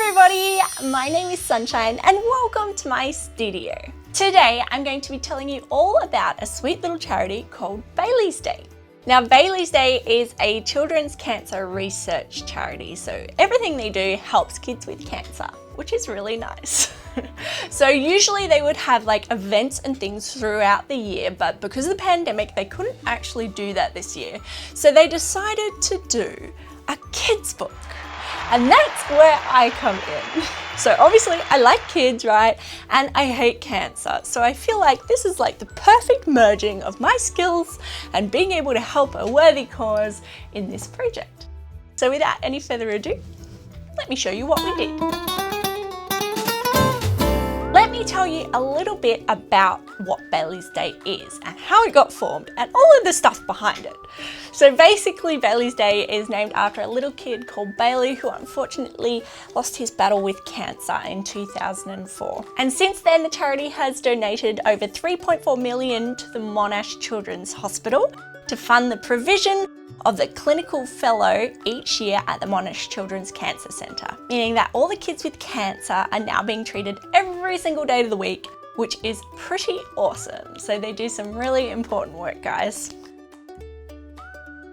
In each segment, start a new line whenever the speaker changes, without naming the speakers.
everybody, my name is Sunshine and welcome to my studio. Today I'm going to be telling you all about a sweet little charity called Bailey's Day. Now Bailey's Day is a children's cancer research charity, so everything they do helps kids with cancer, which is really nice. So usually they would have like events and things throughout the year, but because of the pandemic they couldn't actually do that this year. So they decided to do a kids book. And that's where I come in. So obviously I like kids, right? And I hate cancer. So I feel like this is like the perfect merging of my skills and being able to help a worthy cause in this project. So without any further ado, let me show you what we did. Let me tell you a little bit about what Bailey's Day is and how it got formed and all of the stuff behind it. So basically Bailey's Day is named after a little kid called Bailey who unfortunately lost his battle with cancer in 2004. And since then the charity has donated over 3.4 million to the Monash Children's Hospital to fund the provision of the clinical fellow each year at the Monash Children's Cancer Centre, meaning that all the kids with cancer are now being treated every single day of the week, which is pretty awesome. So they do some really important work, guys.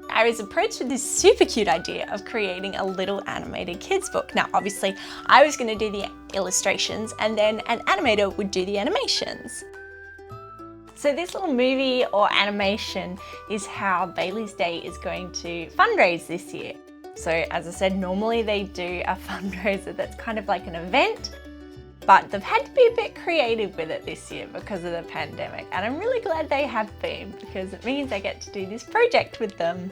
I was approached with this super cute idea of creating a little animated kids book. Now obviously I was going to do the illustrations and then an animator would do the animations. So this little movie or animation is how Bailey's Day is going to fundraise this year. So as I said, normally they do a fundraiser that's kind of like an event, but they've had to be a bit creative with it this year because of the pandemic. And I'm really glad they have been because it means I get to do this project with them.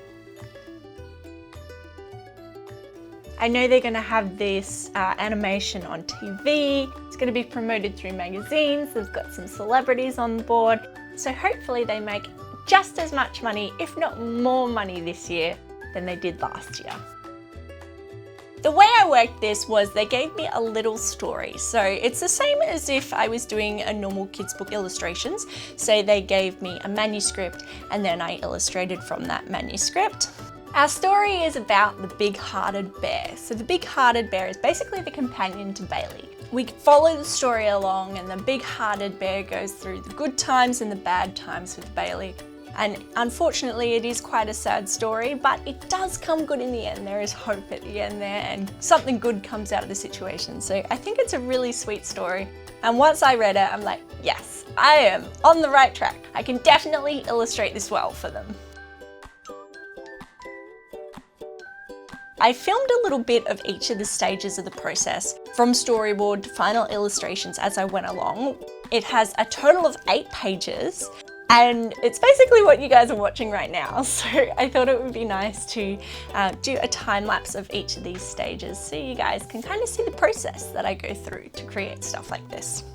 I know they're going to have this animation on TV. It's going to be promoted through magazines. They've got some celebrities on board. So hopefully they make just as much money, if not more money this year than they did last year. The way I worked this was they gave me a little story. So it's the same as if I was doing a normal kids book illustrations. So they gave me a manuscript and then I illustrated from that manuscript. Our story is about the big-hearted bear. So the big-hearted bear is basically the companion to Bailey. We follow the story along and the big-hearted bear goes through the good times and the bad times with Bailey. And unfortunately it is quite a sad story, but it does come good in the end. There is hope at the end there and something good comes out of the situation. So I think it's a really sweet story. And once I read it, I'm like, yes, I am on the right track. I can definitely illustrate this well for them. I filmed a little bit of each of the stages of the process, from storyboard to final illustrations as I went along. It has a total of 8 pages, and it's basically what you guys are watching right now. So I thought it would be nice to do a time lapse of each of these stages so you guys can kind of see the process that I go through to create stuff like this.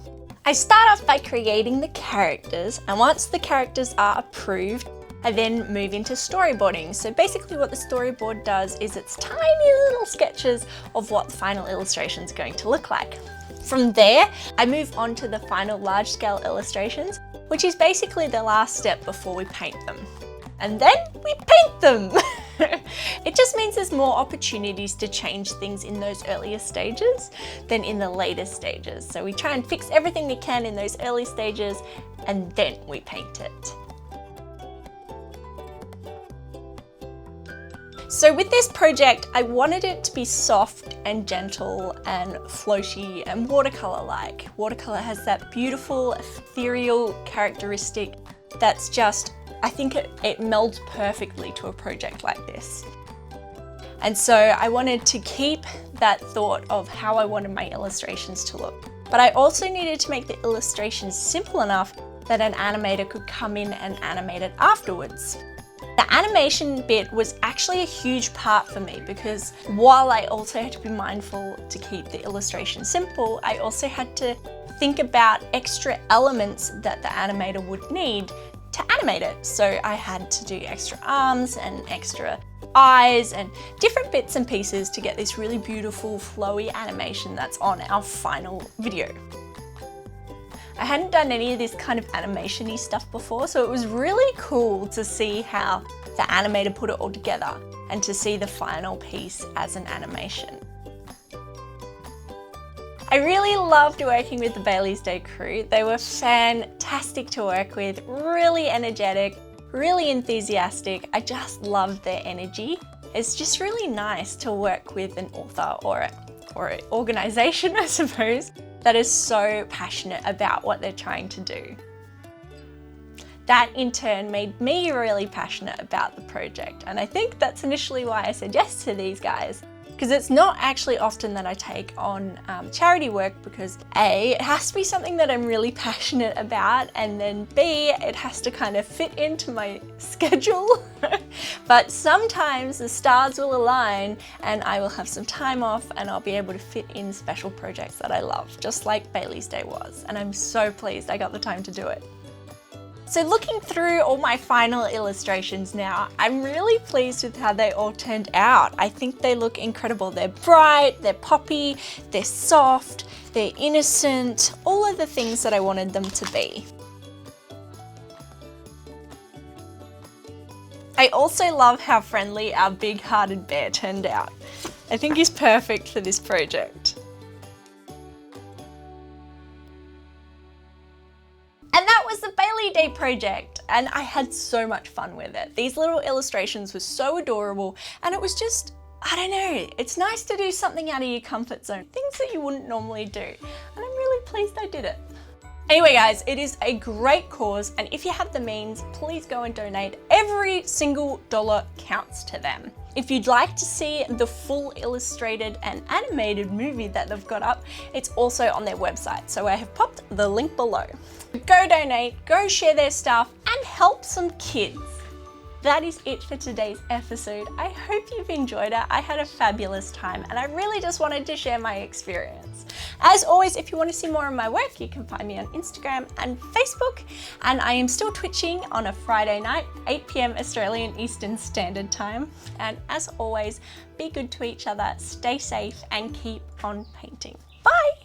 I start off by creating the characters, and once the characters are approved, I then move into storyboarding. So basically what the storyboard does is it's tiny little sketches of what the final illustration is going to look like. From there, I move on to the final large-scale illustrations, which is basically the last step before we paint them. And then we paint them! It just means there's more opportunities to change things in those earlier stages than in the later stages. So we try and fix everything we can in those early stages and then we paint it. So with this project, I wanted it to be soft and gentle and floaty and watercolor-like. Watercolor has that beautiful, ethereal characteristic that's just, I think it melds perfectly to a project like this. And so I wanted to keep that thought of how I wanted my illustrations to look. But I also needed to make the illustrations simple enough that an animator could come in and animate it afterwards. The animation bit was actually a huge part for me because while I also had to be mindful to keep the illustration simple, I also had to think about extra elements that the animator would need to animate it. So I had to do extra arms and extra eyes and different bits and pieces to get this really beautiful flowy animation that's on our final video. I hadn't done any of this kind of animation-y stuff before, so it was really cool to see how the animator put it all together and to see the final piece as an animation. I really loved working with the Bailey's Day crew. They were fantastic to work with, really energetic, really enthusiastic. I just loved their energy. It's just really nice to work with an author or an organization, I suppose, that is so passionate about what they're trying to do. That in turn made me really passionate about the project, and I think that's initially why I said yes to these guys. Because it's not actually often that I take on charity work, because A, it has to be something that I'm really passionate about, and then B, it has to kind of fit into my schedule. But sometimes the stars will align and I will have some time off and I'll be able to fit in special projects that I love, just like Bailey's Day was. And I'm so pleased I got the time to do it. So looking through all my final illustrations now, I'm really pleased with how they all turned out. I think they look incredible. They're bright, they're poppy, they're soft, they're innocent, all of the things that I wanted them to be. I also love how friendly our big-hearted bear turned out. I think he's perfect for this project. And that was the Bailey Day project, and I had so much fun with it. These little illustrations were so adorable, and it was just, I don't know, it's nice to do something out of your comfort zone, things that you wouldn't normally do, and I'm really pleased I did it. Anyway guys, it is a great cause, and if you have the means, please go and donate. Every single dollar counts to them. If you'd like to see the full illustrated and animated movie that they've got up, it's also on their website, so I have popped the link below. Go donate, go share their stuff, and help some kids. That is it for today's episode. I hope you've enjoyed it. I had a fabulous time, and I really just wanted to share my experience. As always, if you want to see more of my work, you can find me on Instagram and Facebook, and I am still twitching on a Friday night, 8 PM Australian Eastern Standard Time. And as always, be good to each other, stay safe, and keep on painting. Bye!